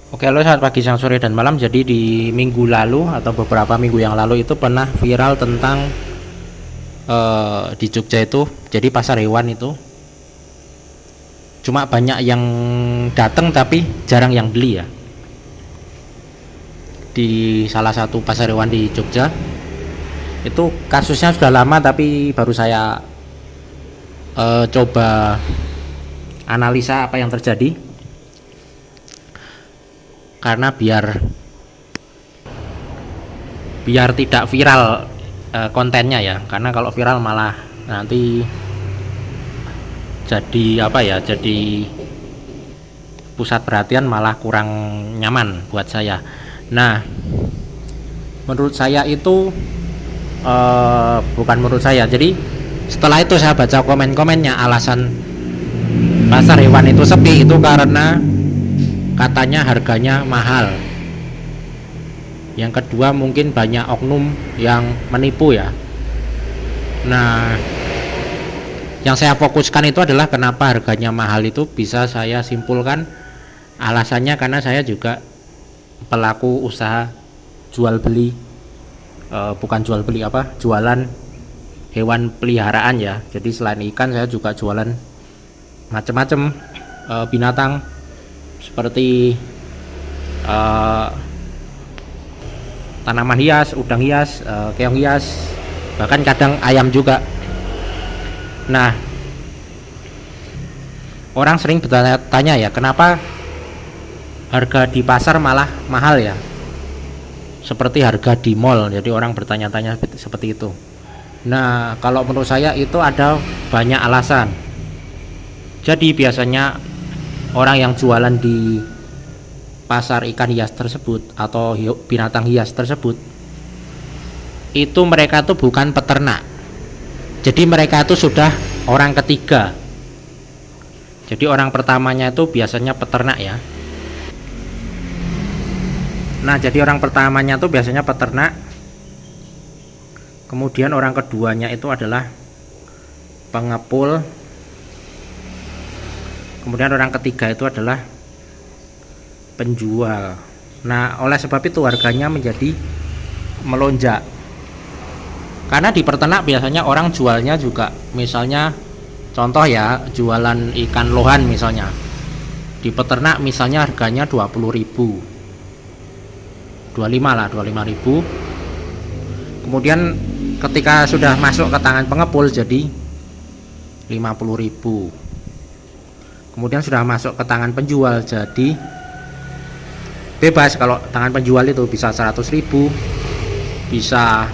Oke, halo, selamat pagi, siang, sore, dan malam. Jadi di minggu lalu atau beberapa minggu yang lalu itu pernah viral tentang di Jogja itu, jadi pasar hewan itu cuma banyak yang datang tapi jarang yang beli ya. Di salah satu pasar hewan di Jogja itu kasusnya sudah lama tapi baru saya coba analisa apa yang terjadi, karena biar tidak viral kontennya ya, karena kalau viral malah nanti jadi apa ya, jadi pusat perhatian, malah kurang nyaman buat saya. Nah, menurut saya itu bukan menurut saya, jadi setelah itu saya baca komen-komennya, alasan pasar hewan itu sepi itu karena katanya harganya mahal. Yang kedua, mungkin banyak oknum yang menipu ya. Nah, yang saya fokuskan itu adalah kenapa harganya mahal. Itu bisa saya simpulkan alasannya karena saya juga pelaku usaha jual beli, bukan jual beli apa, jualan hewan peliharaan ya. Jadi selain ikan saya juga jualan macam-macam binatang seperti tanaman hias, udang hias, keong hias, bahkan kadang ayam juga. Nah, orang sering bertanya ya, kenapa harga di pasar malah mahal ya, seperti harga di mall. Jadi orang bertanya-tanya seperti itu. Nah, kalau menurut saya itu ada banyak alasan. Jadi biasanya orang yang jualan di pasar ikan hias tersebut atau binatang hias tersebut itu mereka tuh bukan peternak. Jadi mereka itu sudah orang ketiga. Jadi orang pertamanya itu biasanya peternak ya. Nah, jadi orang pertamanya itu biasanya peternak. Kemudian orang keduanya itu adalah pengepul. Kemudian orang ketiga itu adalah penjual. Nah, oleh sebab itu harganya menjadi melonjak. Karena di peternak biasanya orang jualnya juga, misalnya contoh ya, jualan ikan lohan misalnya. Di peternak misalnya harganya 20.000. 25 lah, 25.000. Kemudian ketika sudah masuk ke tangan pengepul jadi 50.000. Kemudian sudah masuk ke tangan penjual jadi bebas. Kalau tangan penjual itu bisa 100.000, bisa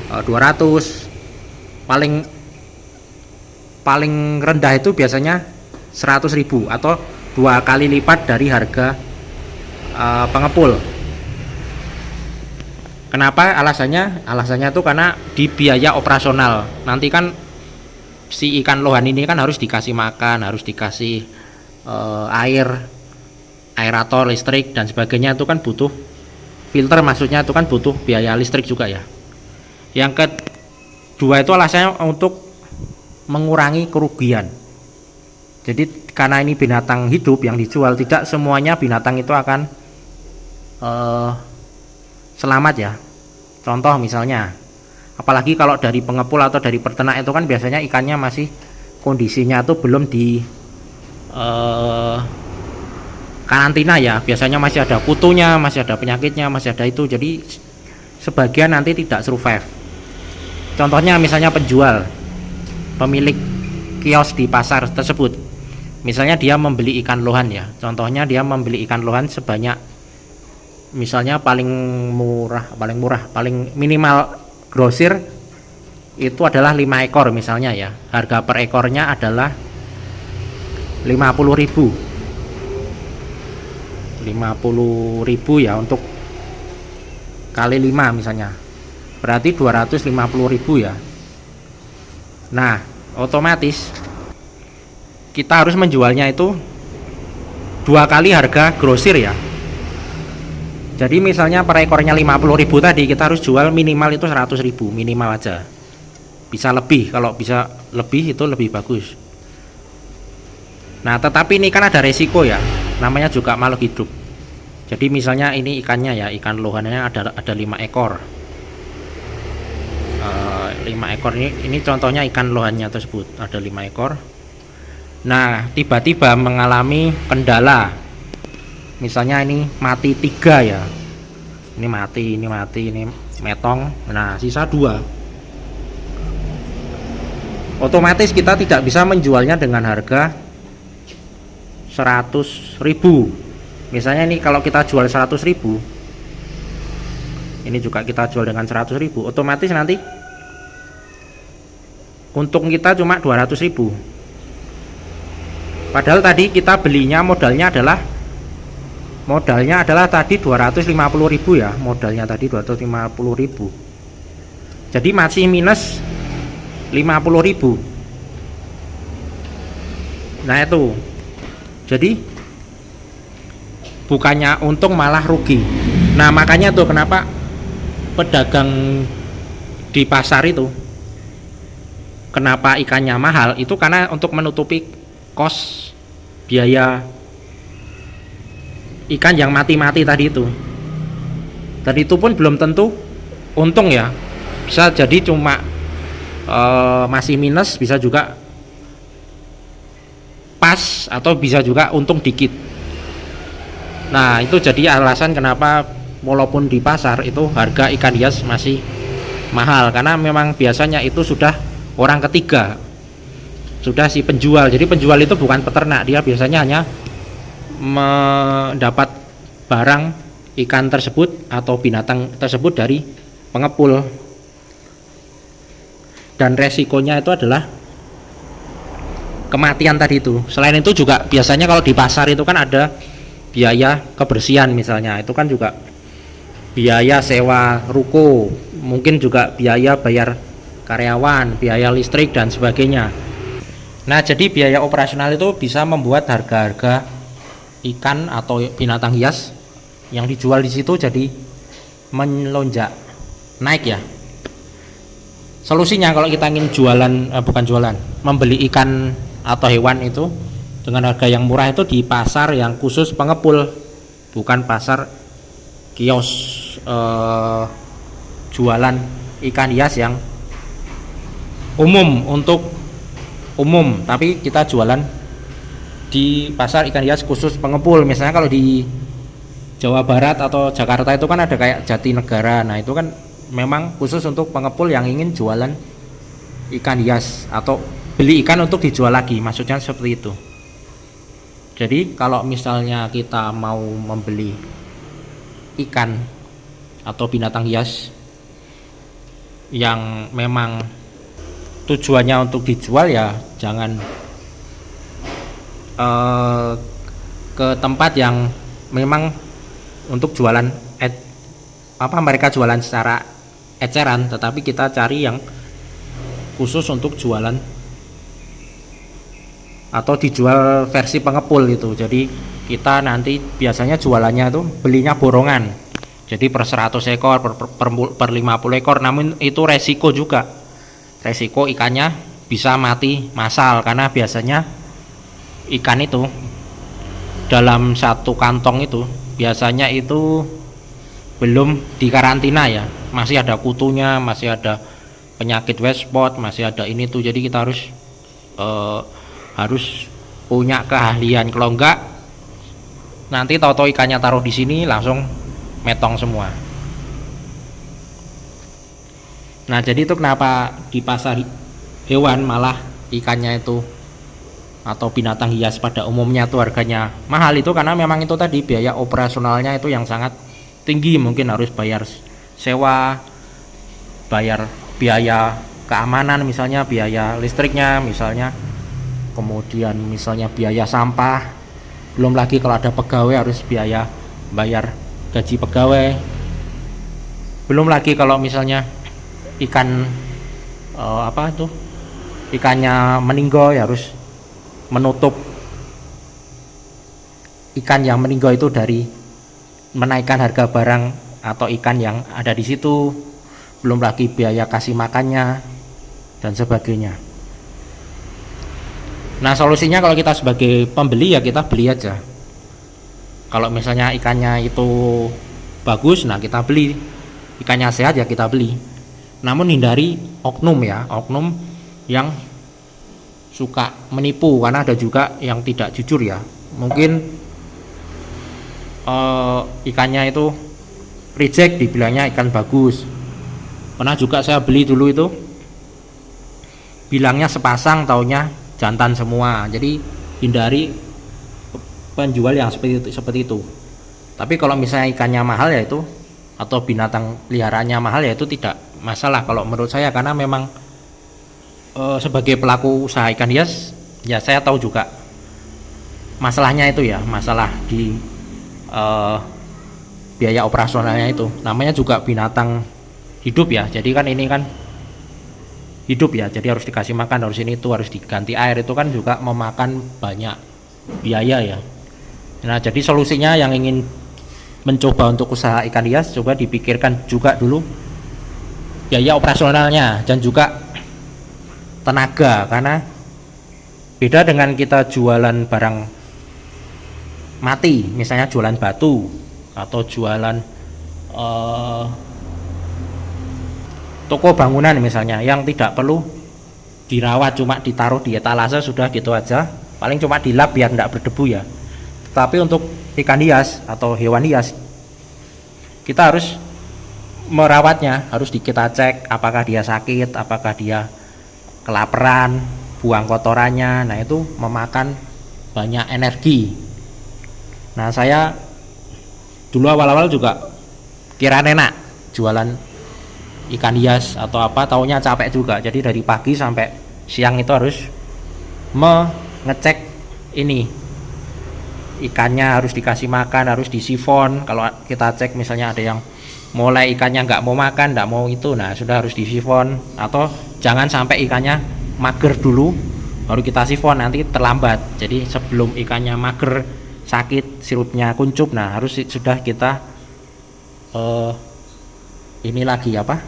200, paling rendah itu biasanya 100.000 atau 2 kali lipat dari harga pengepul. Kenapa alasannya? Alasannya itu karena di biaya operasional. Nanti kan si ikan lohan ini kan harus dikasih makan, harus dikasih air, aerator, listrik dan sebagainya. Itu kan butuh filter, maksudnya itu kan butuh biaya listrik juga ya. Yang kedua itu alasannya untuk mengurangi kerugian. Jadi karena ini binatang hidup yang dijual, tidak semuanya binatang itu akan selamat ya. Contoh misalnya, apalagi kalau dari pengepul atau dari peternak itu kan biasanya ikannya masih kondisinya itu belum di karantina ya, biasanya masih ada kutunya, masih ada penyakitnya, masih ada itu. Jadi sebagian nanti tidak survive. Contohnya misalnya penjual, pemilik kios di pasar tersebut, misalnya dia membeli ikan lohan ya, contohnya dia membeli ikan lohan sebanyak, misalnya paling minimal grosir itu adalah 5 ekor misalnya ya, harga per ekornya adalah 50.000 ya, untuk kali 5 misalnya berarti 250.000 ya. Nah, otomatis kita harus menjualnya itu 2 kali harga grosir ya. Jadi misalnya per ekornya 50.000 tadi, kita harus jual minimal itu 100.000 minimal aja. Bisa lebih, kalau bisa lebih itu lebih bagus. Nah, tetapi ini kan ada resiko ya, namanya juga makhluk hidup. Jadi misalnya ini ikannya ya, ikan lohannya ada 5 ekor. 5 ekor ini contohnya ikan lohannya tersebut ada 5 ekor. Nah, tiba-tiba mengalami kendala. Misalnya ini mati 3 ya. Ini mati, ini metong. Nah, sisa 2. Otomatis kita tidak bisa menjualnya dengan harga 100.000. Misalnya ini kalau kita jual 100.000, ini juga kita jual dengan 100.000, otomatis nanti untung kita cuma 200.000. Padahal tadi kita belinya modalnya adalah tadi 250.000 ya, modalnya tadi 250.000. Jadi masih minus 50.000. Nah itu. Jadi bukannya untung malah rugi. Nah makanya tuh kenapa pedagang di pasar itu kenapa ikannya mahal, itu karena untuk menutupi kos biaya ikan yang mati-mati tadi itu. Dan itu pun belum tentu untung ya, bisa jadi cuma masih minus, bisa juga pas, atau bisa juga untung dikit. Nah itu jadi alasan kenapa walaupun di pasar itu harga ikan hias masih mahal, karena memang biasanya itu sudah orang ketiga, sudah si penjual. Jadi penjual itu bukan peternak, dia biasanya hanya mendapat barang ikan tersebut atau binatang tersebut dari pengepul, dan resikonya itu adalah kematian tadi itu. Selain itu juga biasanya kalau di pasar itu kan ada biaya kebersihan misalnya, itu kan juga biaya sewa ruko, mungkin juga biaya bayar karyawan, biaya listrik dan sebagainya. Nah jadi biaya operasional itu bisa membuat harga-harga ikan atau binatang hias yang dijual di situ jadi melonjak naik ya. Solusinya kalau kita ingin membeli ikan atau hewan itu dengan harga yang murah itu di pasar yang khusus pengepul, bukan pasar kios jualan ikan hias yang umum, tapi kita jualan di pasar ikan hias khusus pengepul. Misalnya kalau di Jawa Barat atau Jakarta itu kan ada kayak Jatinegara, nah itu kan memang khusus untuk pengepul yang ingin jualan ikan hias atau beli ikan untuk dijual lagi, maksudnya seperti itu. Jadi kalau misalnya kita mau membeli ikan atau binatang hias yang memang tujuannya untuk dijual, ya jangan ke tempat yang memang untuk jualan mereka jualan secara eceran, tetapi kita cari yang khusus untuk jualan atau dijual versi pengepul itu. Jadi kita nanti biasanya jualannya itu belinya borongan, jadi per 100 ekor per 50 ekor. Namun itu resiko juga, resiko ikannya bisa mati massal, karena biasanya ikan itu dalam satu kantong itu biasanya itu belum dikarantina ya, masih ada kutunya, masih ada penyakit west spot, masih ada ini tuh. Jadi kita harus punya keahlian, kalau enggak nanti tahu-tahu ikannya taruh di sini langsung metong semua. Nah jadi itu kenapa di pasar hewan malah ikannya itu atau binatang hias pada umumnya itu harganya mahal, itu karena memang itu tadi biaya operasionalnya itu yang sangat tinggi. Mungkin harus bayar sewa, bayar biaya keamanan misalnya, biaya listriknya misalnya, kemudian misalnya biaya sampah, belum lagi kalau ada pegawai harus bayar gaji pegawai, belum lagi kalau misalnya ikan ikannya meninggal ya harus menutup ikan yang meninggal itu dari menaikkan harga barang atau ikan yang ada di situ, belum lagi biaya kasih makannya dan sebagainya. Nah solusinya kalau kita sebagai pembeli ya kita beli aja Kalau misalnya ikannya itu bagus, nah kita beli. Ikannya sehat ya kita beli. Namun hindari oknum ya, oknum yang suka menipu, karena ada juga yang tidak jujur ya. Mungkin ikannya itu reject, dibilangnya ikan bagus. Pernah juga saya beli dulu itu, bilangnya sepasang, taunya jantan semua. Jadi hindari penjual yang seperti itu. Tapi kalau misalnya ikannya mahal ya itu, atau binatang peliharaannya mahal ya itu tidak masalah kalau menurut saya, karena memang sebagai pelaku usaha ikan hias ya saya tahu juga masalahnya itu ya, masalah di biaya operasionalnya itu. Namanya juga binatang hidup ya, jadi kan ini kan hidup ya, jadi harus dikasih makan, harus ini itu, harus diganti air, itu kan juga memakan banyak biaya ya. Nah jadi solusinya yang ingin mencoba untuk usaha ikan hias, coba dipikirkan juga dulu biaya operasionalnya dan juga tenaga, karena beda dengan kita jualan barang mati, misalnya jualan batu atau jualan toko bangunan misalnya yang tidak perlu dirawat, cuma ditaruh di etalase sudah gitu aja, paling cuma dilap biar tidak berdebu ya. Tapi untuk ikan hias atau hewan hias kita harus merawatnya, harus kita cek apakah dia sakit, apakah dia kelaparan, buang kotorannya. Nah itu memakan banyak energi. Nah saya dulu awal-awal juga kira enak jualan ikan hias atau apa, taunya capek juga. Jadi dari pagi sampai siang itu harus mengecek ini ikannya, harus dikasih makan, harus disifon. Kalau kita cek misalnya ada yang mulai ikannya nggak mau makan, nggak mau itu, nah sudah harus disifon. Atau jangan sampai ikannya mager dulu baru kita sifon, nanti terlambat. Jadi sebelum ikannya mager, sakit, sirupnya kuncup, nah harus sudah kita ini lagi apa,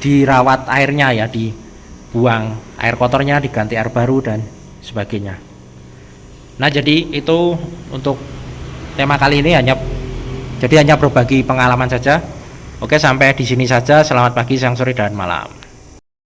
dirawat airnya ya, dibuang air kotornya, diganti air baru dan sebagainya. Nah jadi itu untuk tema kali ini hanya berbagi pengalaman saja. Oke, sampai di sini saja. Selamat pagi, siang, sore, dan malam.